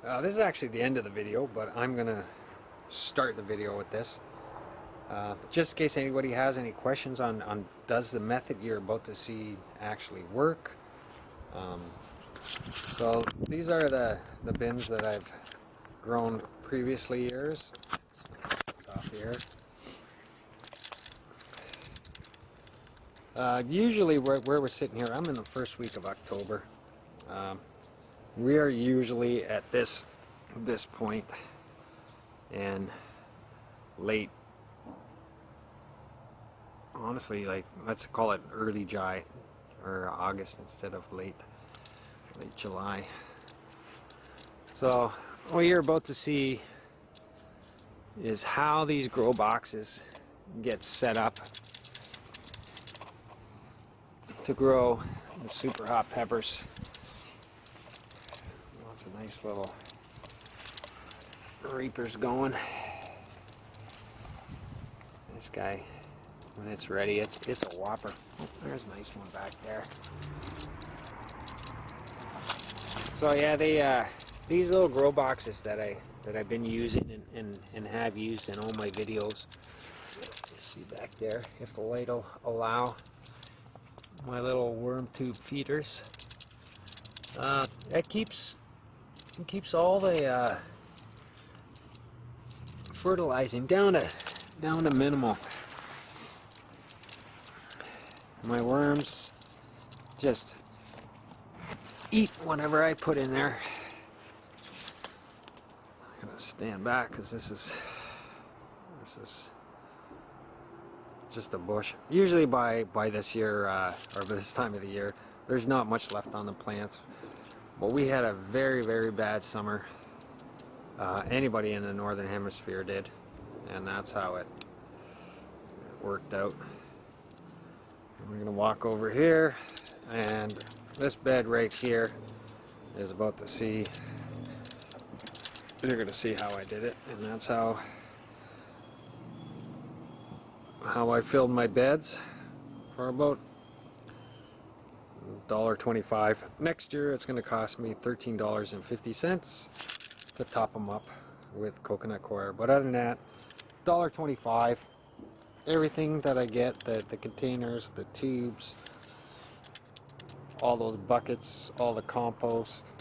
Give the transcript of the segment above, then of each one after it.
This is actually the end of the video, but I'm gonna start the video with this. Just in case anybody has any questions on does the method you're about to see actually work. So these are the bins that I've grown previously years. It's off here. Usually where we're sitting here, I'm in the first week of October. We are usually at this point in late, honestly, like let's call it early July or August instead of late July. So what you're about to see is how these grow boxes get set up to grow the super hot peppers. Lots of nice little reapers going. This guy, when it's ready, it's a whopper. Oh, there's a nice one back there. So yeah, these little grow boxes that I've been using and have used in all my videos. You see back there, if the light will allow, my little worm tube feeders. It keeps all the fertilizing down to minimal. My worms just eat whatever I put in there. I'm gonna stand back because this is just a bush. Usually by this year or by this time of the year, there's not much left on the plants. But we had a very bad summer. Anybody in the northern hemisphere did, and that's how it worked out. And we're gonna walk over here, and this bed right here is about to see. You're gonna see how I did it, and that's how I filled my beds for about $1.25. Next year it's going to cost me $13.50 to top them up with coconut coir. But other than that, $1.25. Everything that I get, the containers, the tubes, all those buckets, all the compost,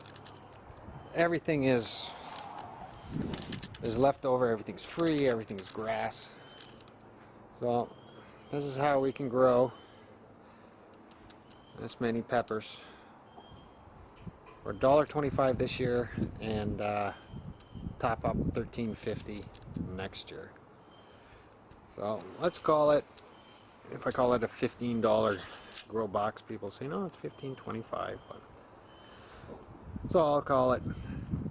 everything is left over. Everything's free. Everything's grass. So this is how we can grow this many peppers for $1.25 this year and top up $13.50 next year. So let's call it, if I call it a $15 grow box, people say no, it's $15.25, but so I'll call it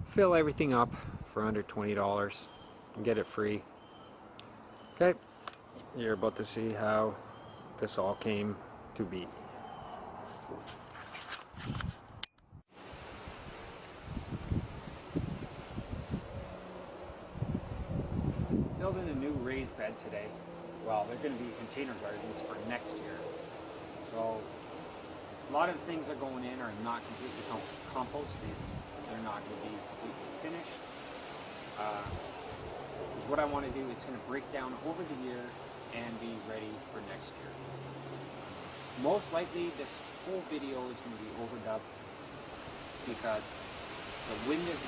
fill everything up for under $20 and get it free. Okay, you're about to see how this all came to be. Building a new raised bed today. Well, they're going to be container gardens for next year. So a lot of the things that are going in are not completely composted. They're not going to be completely finished. What I want to do, it's going to break down over the year and be ready for next year. Most likely this whole video is going to be overdubbed because the wind is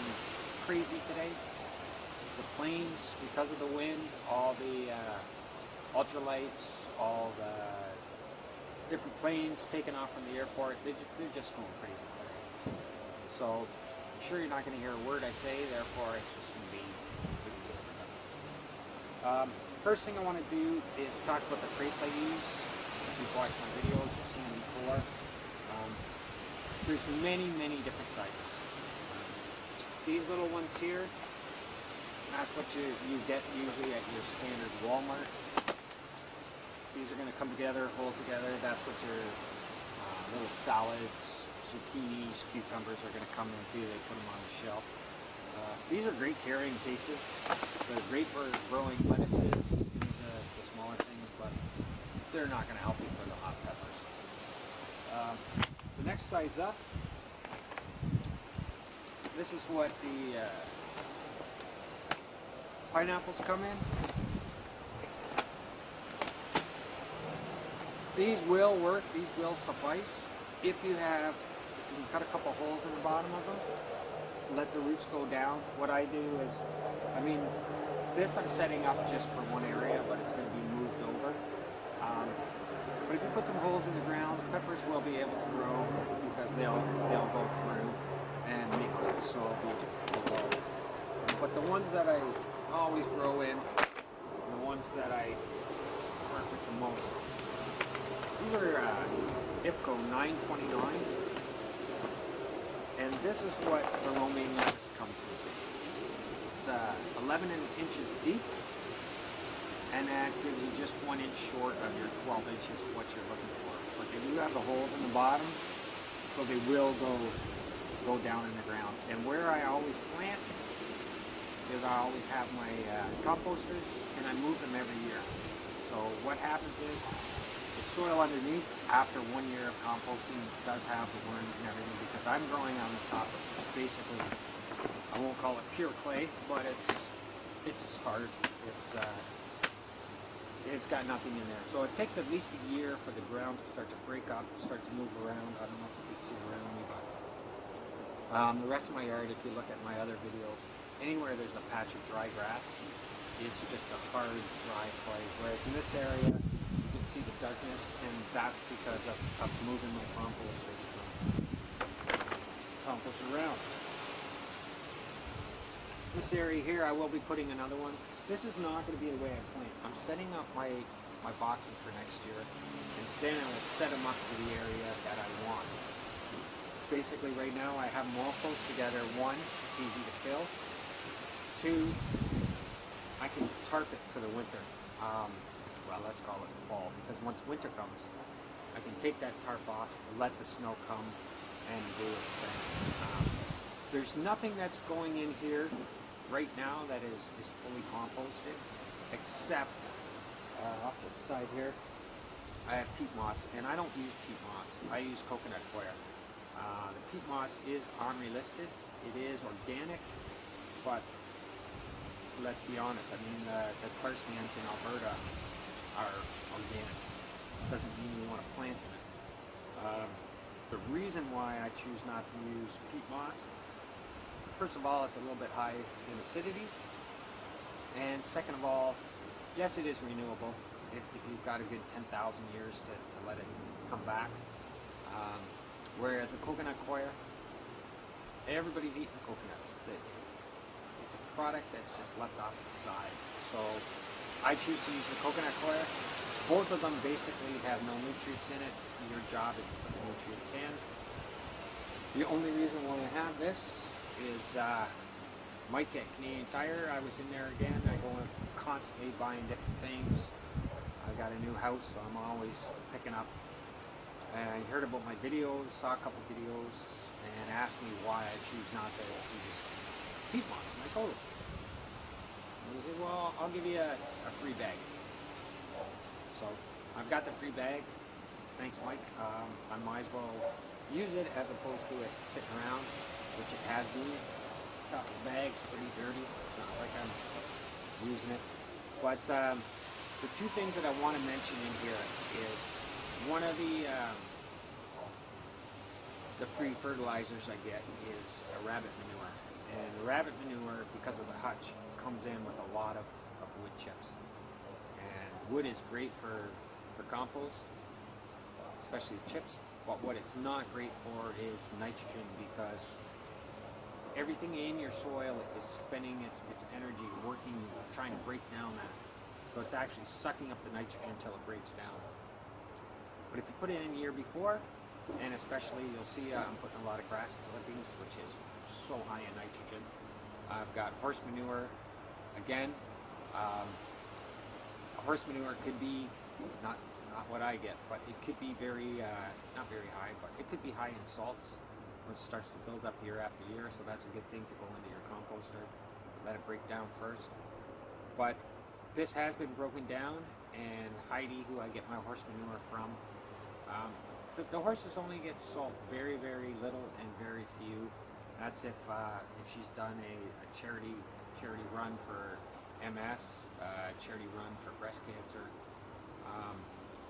crazy today. The planes, because of the wind, all the ultralights, all the different planes taking off from the airport, they're just going crazy today. So I'm sure you're not going to hear a word I say, therefore it's just going to be first thing I want to do is talk about the crates I use. If you've watched my videos, you've seen them before. There's many different sizes. These little ones here, that's what you get usually at your standard Walmart. These are going to come together, hold together. That's what your little salads, zucchinis, cucumbers are going to come into. They put them on the shelf. These are great carrying cases. They're great for growing lettuces, the smaller things, but they're not going to help you for the hot peppers. The next size up, This is what the pineapples come in. These will work, these will suffice. If you can cut a couple holes in the bottom of them, let the roots go down. What I do is, this I'm setting up just for one area, but it's going to be moved over. But if you put some holes in the ground, peppers will be able to grow because they'll go through and make the soil be below. But the ones that I always grow in, the ones that I work with the most, these are IFCO 929, and this is what the romaine lettuce comes in. It's 11 inches deep, and that gives you just 1 inch short of your 12 inches of what you're looking for. But they do have the holes in the bottom, so they will go down in the ground. And where I always plant is I always have my composters, and I move them every year. So what happens is, the soil underneath, after 1 year of composting, does have the worms and everything, because I'm growing on the top of basically, I won't call it pure clay, but it's just hard. It's got nothing in there. So it takes at least a year for the ground to start to break up, start to move around. I don't know if you can see around me, but the rest of my yard, if you look at my other videos, anywhere there's a patch of dry grass, it's just a hard, dry clay. Whereas in this area, see the darkness, and that's because of moving my compost around. This area here, I will be putting another one. This is not going to be the way I plant. I'm setting up my boxes for next year, and then I will set them up to the area that I want. Basically, right now I have them all close together. One, it's easy to fill. Two, I can tarp it for the winter. Well, let's call it fall, because once winter comes, I can take that tarp off, let the snow come, and do its thing. There's nothing that's going in here right now that is fully composted, except off to the side here, I have peat moss, and I don't use peat moss. I use coconut coir. The peat moss is unrelisted. It is organic, but let's be honest, the tar sands in Alberta are organic. Doesn't mean you want to plant in it. The reason why I choose not to use peat moss, first of all, it's a little bit high in acidity, and second of all, yes, it is renewable if you've got a good 10,000 years to let it come back. Whereas the coconut coir, everybody's eating coconuts. It's a product that's just left off to the side. So I choose to use the coconut coir. Both of them basically have no nutrients in it. Your job is to put the nutrients in. The only reason why I have this is Mike at Canadian Tire. I was in there again. I go constantly buying different things. I got a new house, so I'm always picking up. And he heard about my videos, saw a couple videos, and asked me why I choose not to use peat moss. And I told him. And he said, well, I'll give you a free bag. So I've got the free bag. Thanks, Mike. I might as well use it as opposed to it sitting around, which it has been. The bag's pretty dirty. It's not like I'm using it. But the two things that I want to mention in here is one of the free fertilizers I get is a rabbit manure. And the rabbit manure, because of the hutch, comes in with a lot of wood chips. And wood is great for compost, especially chips. But what it's not great for is nitrogen, because everything in your soil is spending its energy working, trying to break down that. So it's actually sucking up the nitrogen until it breaks down. But if you put it in the year before, and especially you'll see I'm putting a lot of grass clippings, which is so high in nitrogen. I've got horse manure. Again, horse manure could be not what I get, but it could be very, not very high, but it could be high in salts, which starts to build up year after year, so that's a good thing to go into your composter. Let it break down first. But this has been broken down, and Heidi, who I get my horse manure from, the horses only get salt very, very little and very few. That's if she's done a charity run for MS, charity run for breast cancer.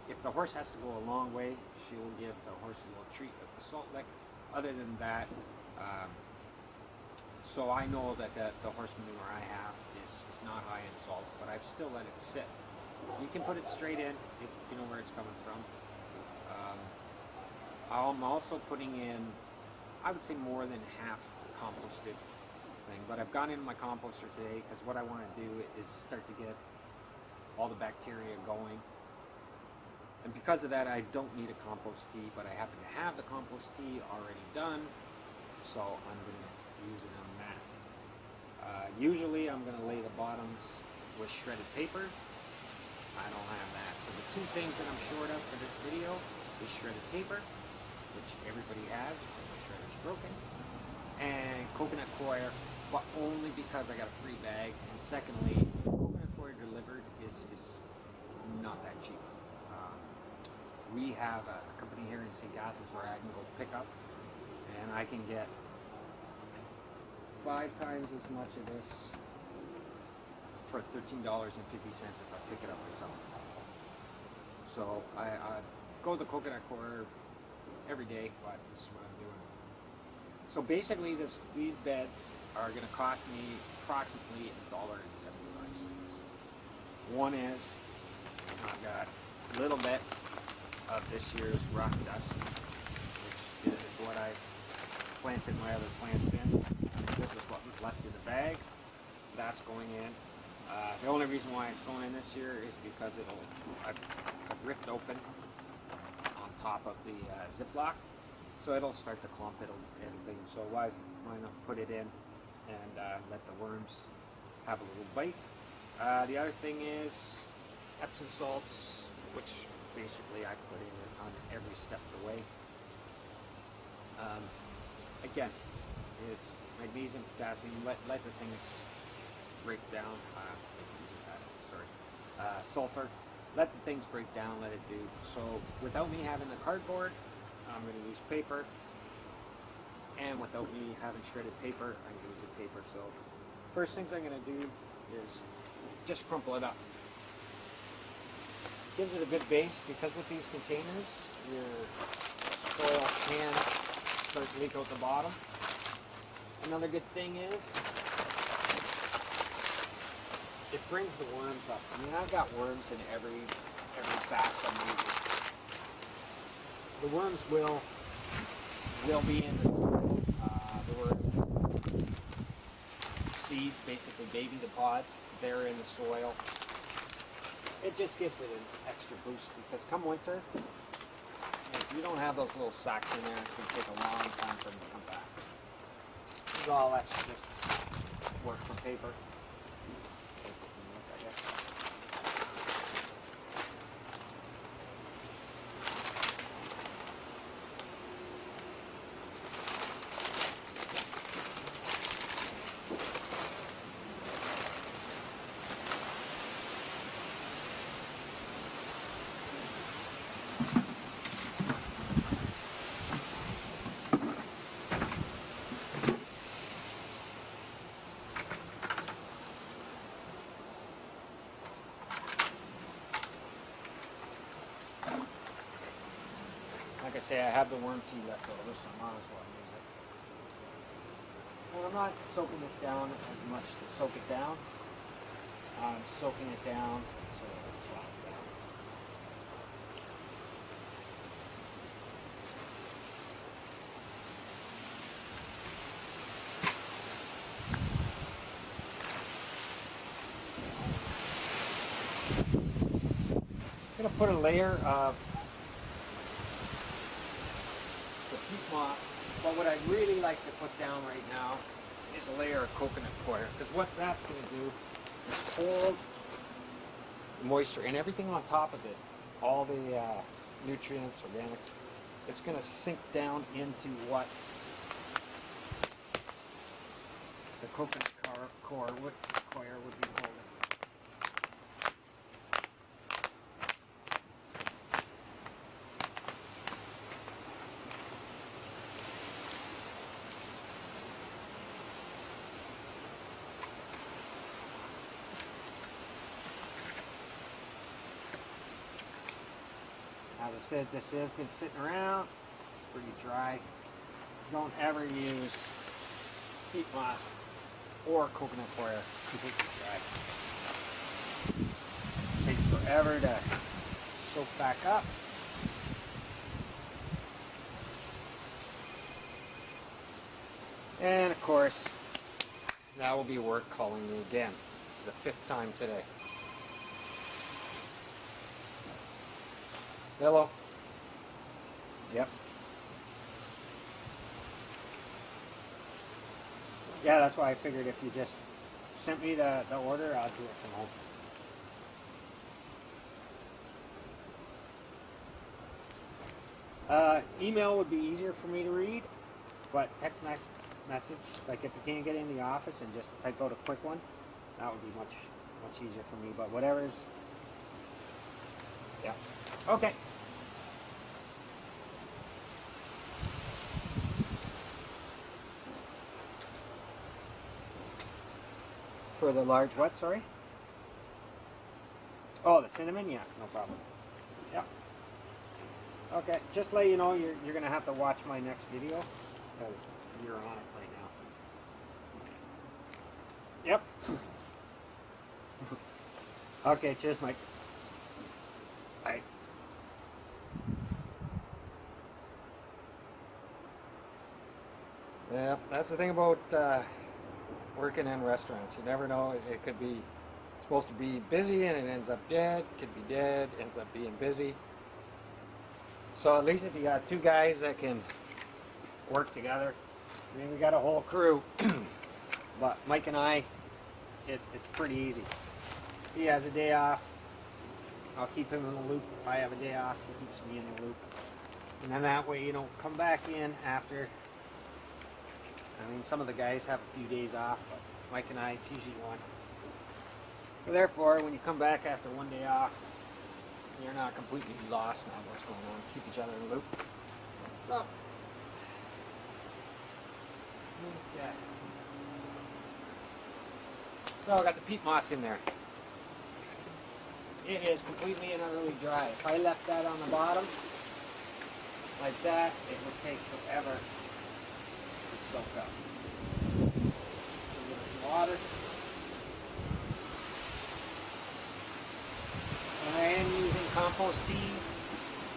If the horse has to go a long way, she will give the horse a little treat with the salt lick. Other than that, so I know that the horse manure I have is not high in salts, but I've still let it sit. You can put it straight in if you know where it's coming from. I'm also putting in, I would say, more than half composted thing, but I've gone into my composter today because what I want to do is start to get all the bacteria going. And because of that, I don't need a compost tea, but I happen to have the compost tea already done, so I'm going to use it on that. Usually I'm going to lay the bottoms with shredded paper. I don't have that. So the two things that I'm short of for this video is shredded paper, which everybody has, except my shredder's broken, and coconut coir, but only because I got a free bag. And secondly, coconut coir delivered is not that cheap. We have a company here in St. Catharines where I can go pick up, and I can get 5 times as much of this for $13.50 if I pick it up myself. So I go to the coconut coir every day, but this is what I'm doing. So basically these beds are going to cost me approximately $1.75. One is I've got a little bit of this year's rock dust, which is what I planted my other plants in. This is what was left in the bag. That's going in. The only reason why it's going in this year is because I've ripped open on top of the Ziploc, so it'll start to clump and things. So why not put it in and let the worms have a little bite. The other thing is Epsom salts, which basically I put in on every step of the way. Again, it's magnesium, potassium. Let the things break down. Sulfur. Let the things break down. Let it do. So without me having the cardboard, I'm going to use paper. And without me having shredded paper, I'm going to use paper. So first things I'm going to do is just crumple it up. Gives it a good base, because with these containers, your soil can start to leak out the bottom. Another good thing is it brings the worms up. I mean, I've got worms in every batch I'm using. The worms will be in the soil. The worm seeds, basically baby the pods, they're in the soil. It just gives it an extra boost, because come winter, if you don't have those little sacks in there, it's going to take a long time for them to come back. This is all actually just work for paper. Like I say, I have the worm tea left over, so I might as well use it. And I'm not soaking this down as much to soak it down. I'm soaking it down so that it's flat down. I'm going to put a layer of the peat moss, but what I'd really like to put down right now is a layer of coconut coir, because what that's going to do is hold the moisture and everything on top of it, all the nutrients, organics. It's going to sink down into what the coconut coir would be holding. As I said, this has been sitting around pretty dry. Don't ever use peat moss or coconut coir completely dry. It takes forever to soak back up. And of course, that will be work calling me again. This is the 5th time today. Hello. Yep. Yeah, that's why I figured if you just sent me the order, I'll do it from home. Email would be easier for me to read, but text message, like if you can't get in the office and just type out a quick one, that would be much easier for me. But whatever's, yeah. Okay. For the large what, sorry? Oh, the cinnamon? Yeah, no problem. Yeah. Okay, just let you know you're going to have to watch my next video because you're on it right now. Yep. Okay, cheers, Mike. Bye. Yeah, that's the thing about working in restaurants. You never know. It could be supposed to be busy and it ends up dead. Could be dead, ends up being busy. So at least if you got 2 guys that can work together, I mean, we got a whole crew. But Mike and I, it's pretty easy. If he has a day off, I'll keep him in the loop. If I have a day off, he keeps me in the loop. And then that way you don't come back in after. I mean, some of the guys have a few days off, but Mike and I, it's usually 1. So therefore, when you come back after 1 day off, you're not completely lost now what's going on. Keep each other in the loop. So, okay. So I got the peat moss in there. It is completely and utterly dry. If I left that on the bottom, like that, it would take forever to soak up. A little some water. And I am using compost tea,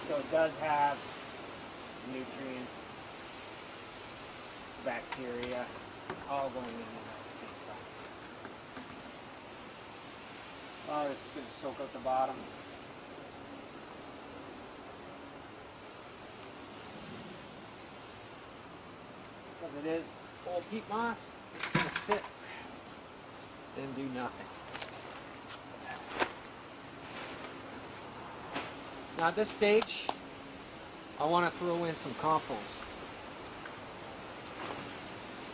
so it does have nutrients, bacteria, all going in there at the same time. Oh, this is going to soak out the bottom. Because it is old peat moss, it's going to sit and do nothing. Now at this stage, I want to throw in some compost.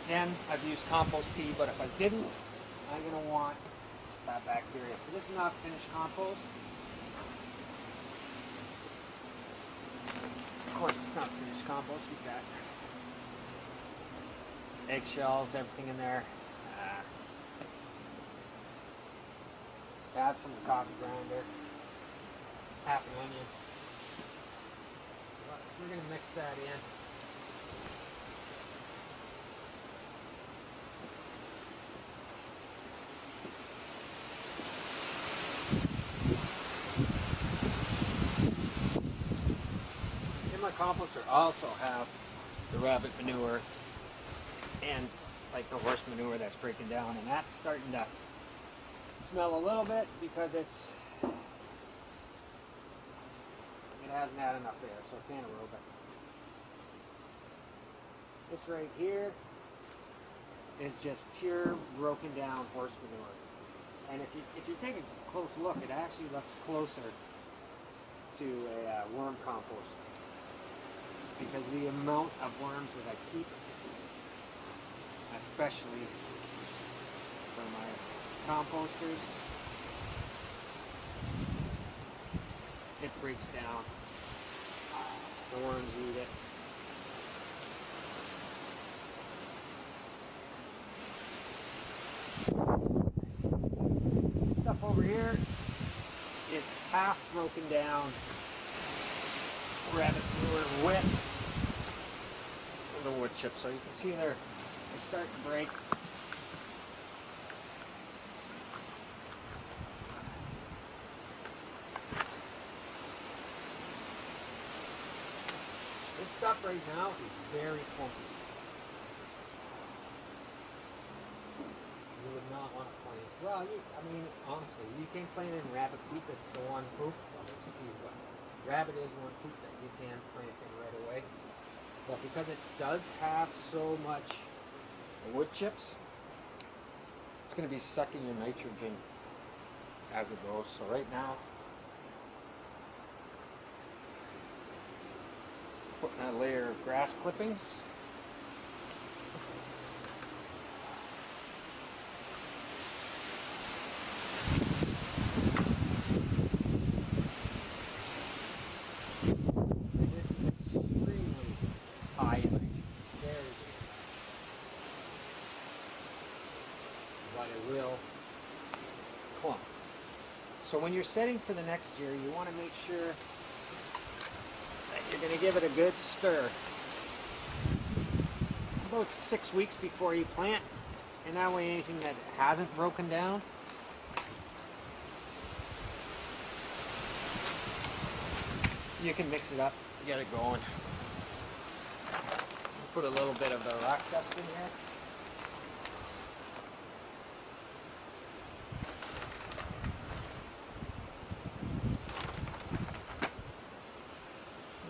Again, I've used compost tea, but if I didn't, I'm going to want that bacteria. So this is not finished compost. Of course, it's not finished compost. You've got eggshells, everything in there. Tab from the coffee grinder. Half an onion. But we're going to mix that in. In my composter I also have the rabbit manure and like the horse manure that's breaking down, and that's starting to smell a little bit because it hasn't had enough air, so it's anaerobic. This right here is just pure broken down horse manure. And if you take a close look, it actually looks closer to a worm compost, because the amount of worms that I keep, especially for my composters, it breaks down. The worms eat it. Stuff over here is half broken down rabbit manure with the wood chips. So you can see they're starting to break. This stuff right now is very clumpy. You would not want to plant. Well, I mean, honestly, you can plant in rabbit poop. It's the one poop. Well, there's a few, but rabbit is one poop that you can plant in right away. But because it does have so much wood chips, it's going to be sucking your nitrogen as it goes. So right now, putting a layer of grass clippings. And this is extremely high in nitrogen. Very good. But it will clump. So when you're setting for the next year, you want to make sure you're going to give it a good stir about 6 weeks before you plant, and that way anything that hasn't broken down you can mix it up, get it going. Put a little bit of the rock dust in here.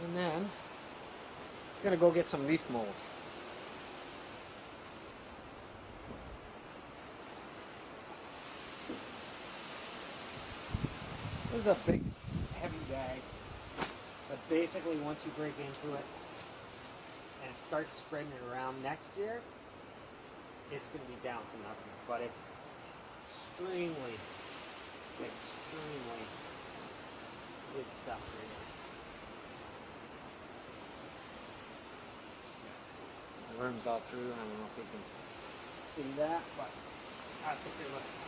And then I'm gonna go get some leaf mold. This is a big, heavy bag, but basically once you break into it and start spreading it around next year, it's going to be down to nothing. But it's extremely good stuff right here. The worms all through. I don't know if we can see that, but I think they're looking.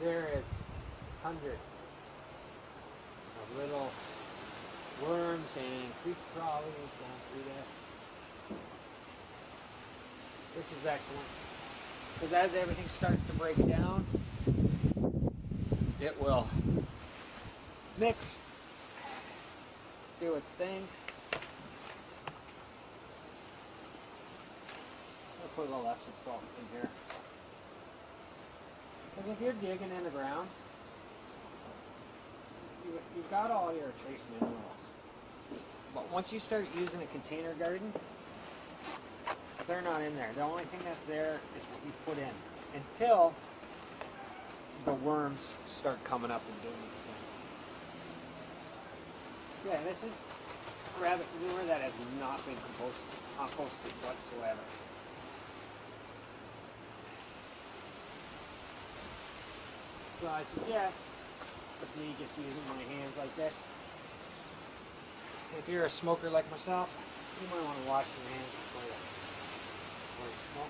There is hundreds of little worms and creep crawlies going through this, which is excellent. Because as everything starts to break down, it will mix, do its thing. I'll put a little Epsom salts in here. Because if you're digging in the ground, you've got all your trace minerals. But once you start using a container garden, they're not in there. The only thing that's there is what you put in. Until the worms start coming up and doing its thing. Yeah, this is rabbit manure that has not been composted whatsoever. So I suggest me just using my hands like this. If you're a smoker like myself, you might want to wash your hands before you smoke.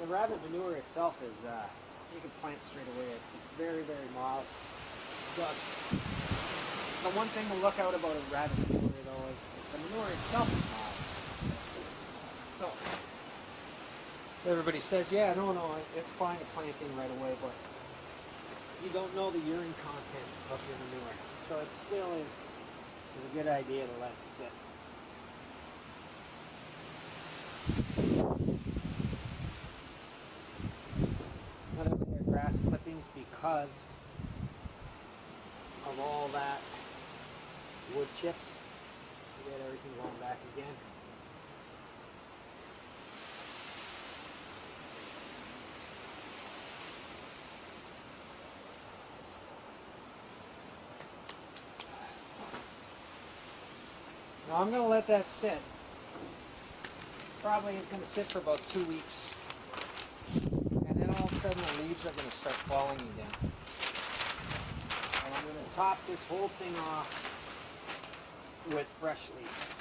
The rabbit manure itself is, you can plant straight away. It's very, very mild. But the one thing to look out about a rabbit manure though is the manure itself is mild. So, everybody says, yeah, no, it's fine to plant in right away, but you don't know the urine content of your manure. So it still is a good idea to let it sit. Not only are grass clippings because of all that wood chips, you get everything going back again. Now I'm going to let that sit probably is going to sit for about 2 weeks. And then all of a sudden the leaves are going to start falling again. And I'm going to top this whole thing off with fresh leaves.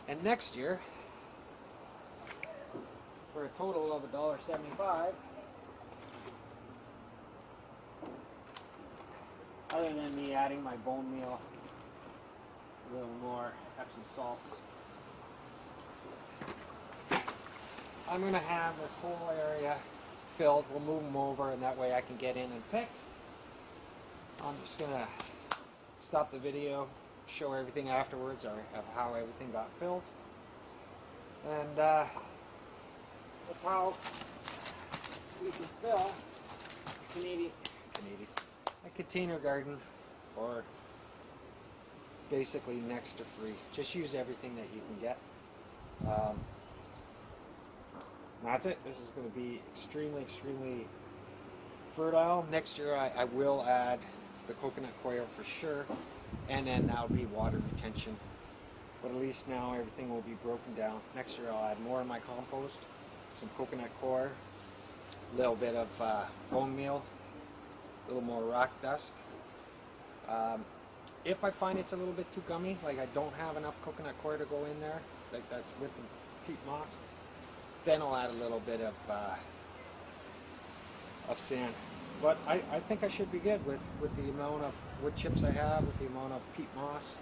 And next year, for a total of $1.75, other than me adding my bone meal, a little more Epsom salts, I'm going to have this whole area filled. We'll move them over, and that way I can get in and pick. I'm just going to stop the video, show everything afterwards of how everything got filled. And that's how we can fill a container garden for basically next to free. Just use everything that you can get. That's it. This is going to be extremely fertile. Next year I will add the coconut coir for sure, and then that'll be water retention. But at least now everything will be broken down. Next year I'll add more of my compost, some coconut coir, a little bit of bone meal, a little more rock dust. If I find it's a little bit too gummy, like I don't have enough coconut coir to go in there, like that's with the peat moss, then I'll add a little bit of sand. But I think I should be good with the amount of wood chips I have, with the amount of peat moss.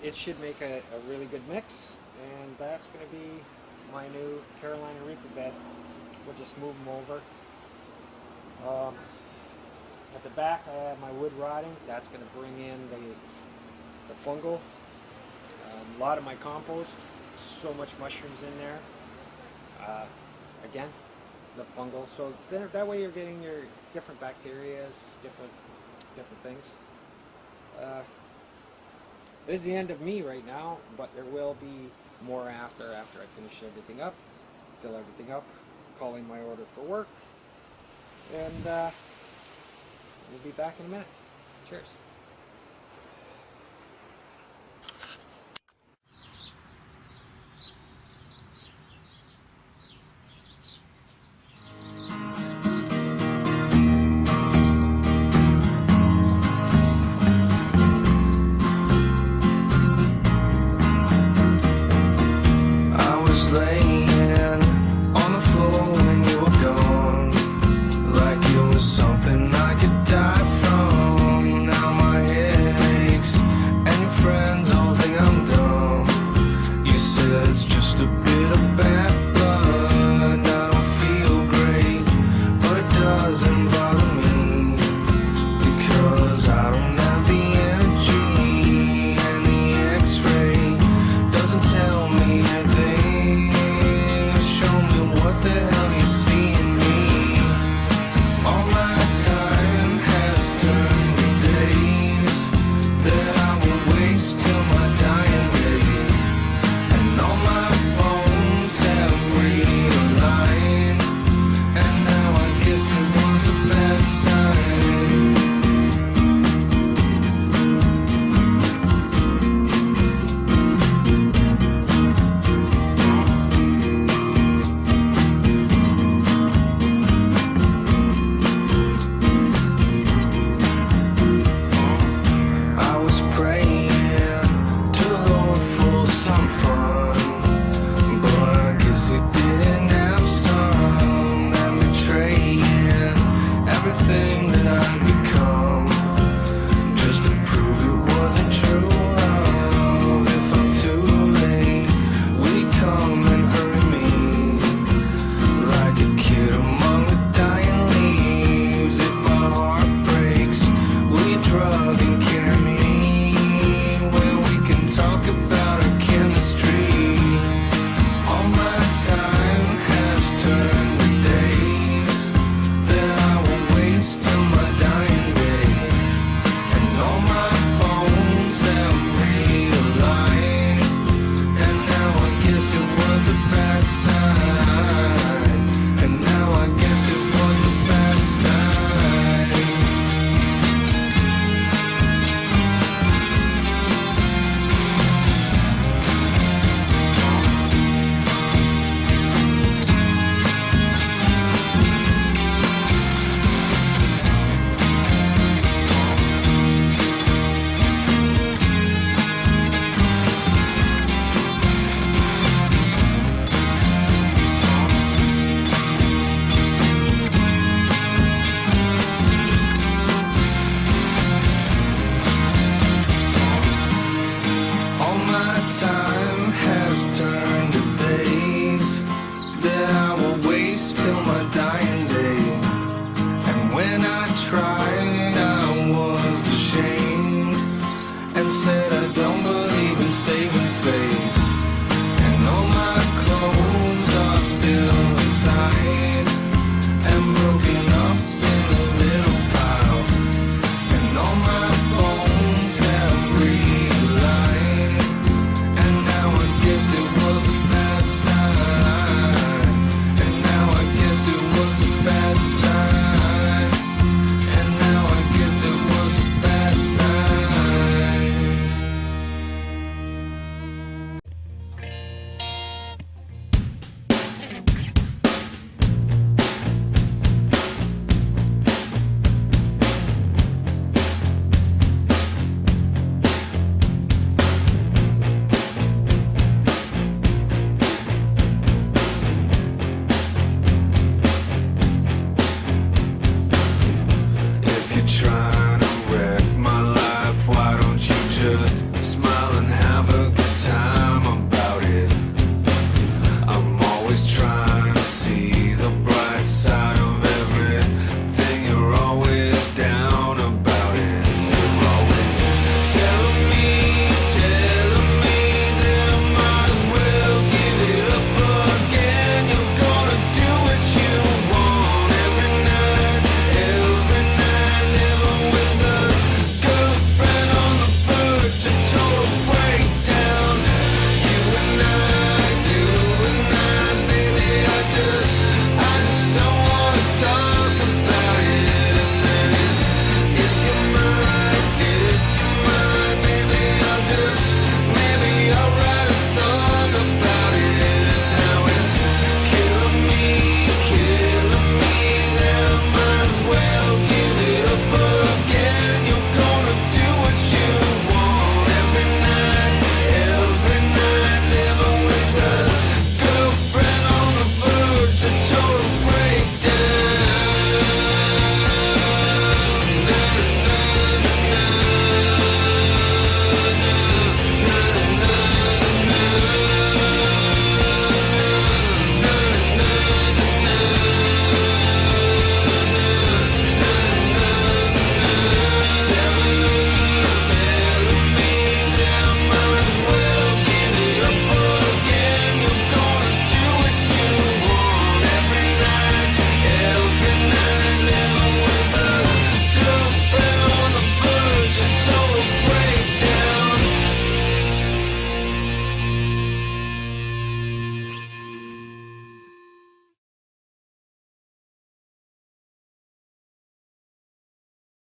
It should make a really good mix, and that's going to be my new Carolina Reaper bed. We'll just move them over. At the back I have my wood rotting. That's going to bring in the fungal. A lot of my compost, so much mushrooms in there. Again, the fungal. So that way you're getting your different bacterias, different things. This is the end of me right now, but there will be more after I finish everything up, fill everything up, call in my order for work, and we'll be back in a minute. Cheers.